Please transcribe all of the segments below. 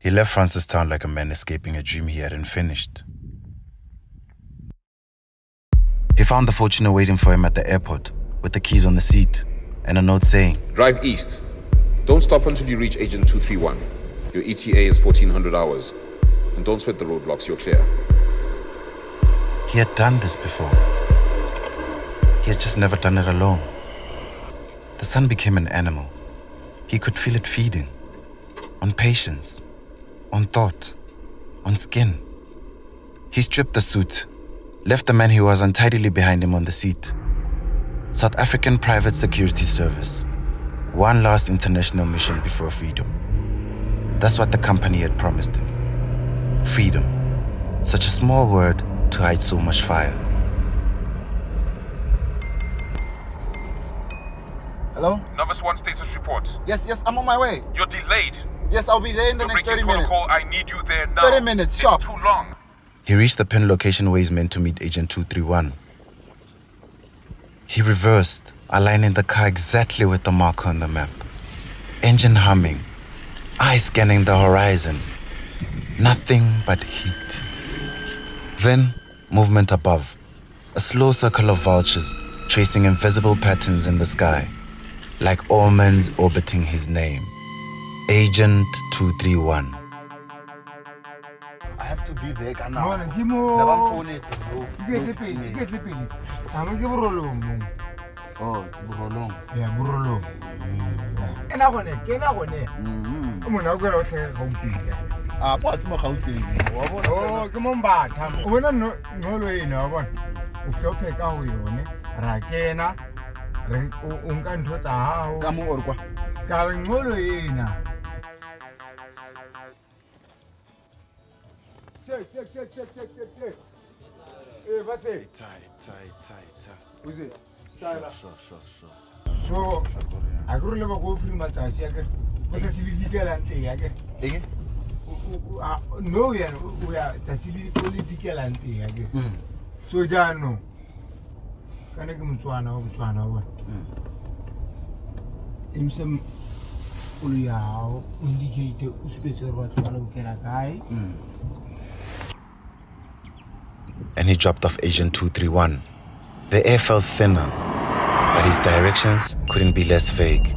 He left Francistown like a man escaping a dream he hadn't finished. He found the Fortuner waiting for him at the airport with the keys on the seat and a note saying, "Drive east. Don't stop until you reach Agent 231. Your ETA is 1400 hours. And don't sweat the roadblocks, you're clear." He had done this before. He had just never done it alone. The sun became an animal. He could feel it feeding on patience, on thought, on skin. He stripped the suit, left the man he was untidily behind him on the seat. South African Private Security Service. One last international mission before freedom. That's what the company had promised him. Freedom. Such a small word to hide so much fire. Hello? Novice 1 status report. Yes, I'm on my way. You're delayed. Yes, I'll be there in the next 30 minutes. Protocol, I need you there now. 30 minutes, sharp. It's too long. He reached the pin location where he's meant to meet Agent 231. He reversed, aligning the car exactly with the marker on the map. Engine humming, eyes scanning the horizon. Nothing but heat. Then, movement above. A slow circle of vultures tracing invisible patterns in the sky, like omens orbiting his name. Agent 231. I have to be there now. Mona, ke mo. Oh, it's Burolong. Yeah, Burolong. Kena gone. Mona o gora o tlhe ga umpile. Ah, pa se mo Gauteng. Wa bona. Oh, ke mo mbatha. O bona ngolo ena wa bona. O hlophe ka ho yone. Ra kena. Re o nka ntho tsa hao. Ka mo or kwa. Ka re ngolo ena. Check. What's it? Tight. Who's it? Sure. So, I go to go through my touch. But the political and the no, we are political and the so, Jano. Can I come to one? In some Uliao indicate special what can a guy. And he dropped off Agent 231. The air felt thinner, but his directions couldn't be less vague.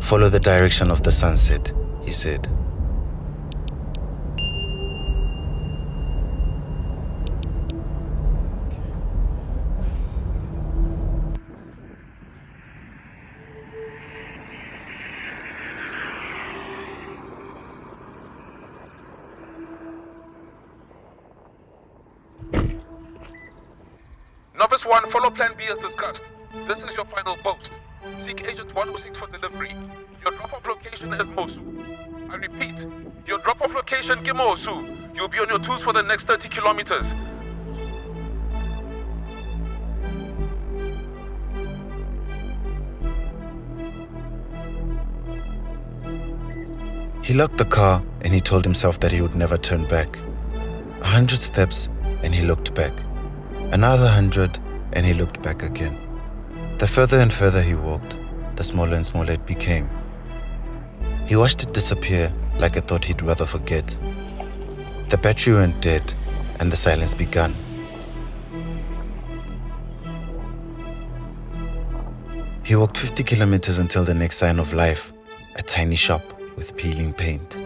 Follow the direction of the sunset, he said. Novice 1, follow Plan B as discussed. This is your final post. Seek Agent 106 for delivery. Your drop-off location is Mosu. I repeat, your drop-off location is Mosu. You'll be on your toes for the next 30 kilometers. He locked the car and he told himself that he would never turn back. 100 steps and he looked back. Another 100 and he looked back again. The further and further he walked, the smaller and smaller it became. He watched it disappear like a thought he'd rather forget. The battery went dead and the silence began. He walked 50 kilometers until the next sign of life, a tiny shop with peeling paint.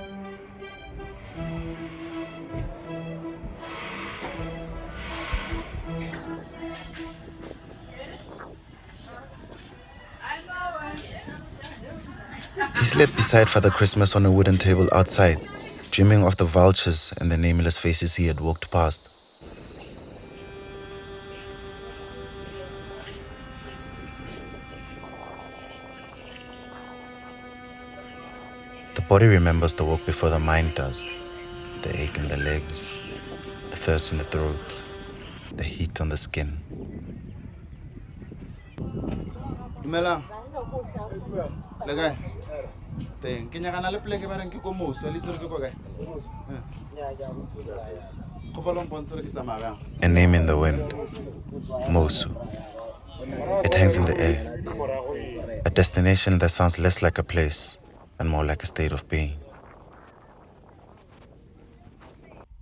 He slept beside Father Christmas on a wooden table outside, dreaming of the vultures and the nameless faces he had walked past. The body remembers the walk before the mind does. The ache in the legs, the thirst in the throat, the heat on the skin. Dumelang. Le kae? Teng, ke nyagana le pleke ba reng ke ko Mosu, le tsore ke ko kae? Go bolong bontsho re ke tsamaya. A name in the wind, Mosu. It hangs in the air. A destination that sounds less like a place and more like a state of being.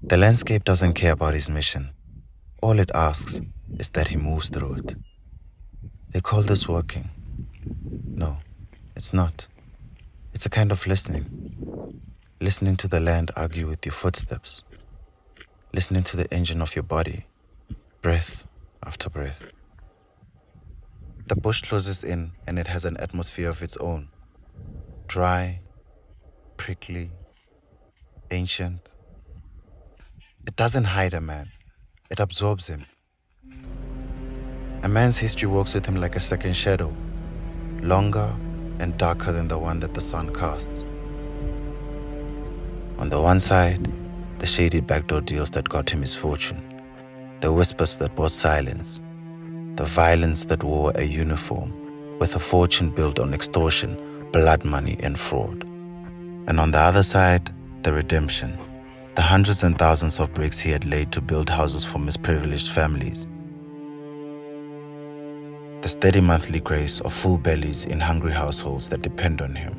The landscape doesn't care about his mission. All it asks is that he moves through it. They call this working. No, it's not. It's a kind of listening. Listening to the land argue with your footsteps. Listening to the engine of your body, breath after breath. The bush closes in and it has an atmosphere of its own. Dry, prickly, ancient. It doesn't hide a man. It absorbs him. A man's history walks with him like a second shadow, longer and darker than the one that the sun casts. On the one side, the shady backdoor deals that got him his fortune, the whispers that brought silence, the violence that wore a uniform, with a fortune built on extortion, blood money, and fraud. And on the other side, the redemption, the hundreds and thousands of bricks he had laid to build houses for misprivileged families, the steady monthly grace of full bellies in hungry households that depend on him.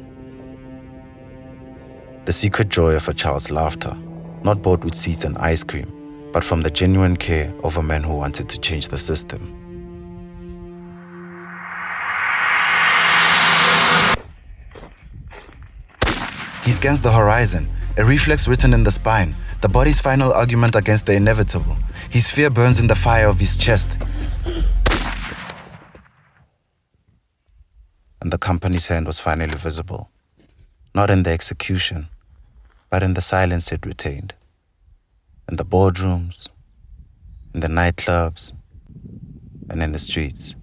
The secret joy of a child's laughter, not bought with sweets and ice cream, but from the genuine care of a man who wanted to change the system. He scans the horizon, a reflex written in the spine, the body's final argument against the inevitable. His fear burns in the fire of his chest. And the company's hand was finally visible, not in the execution, but in the silence it retained. In the boardrooms, in the nightclubs, and in the streets.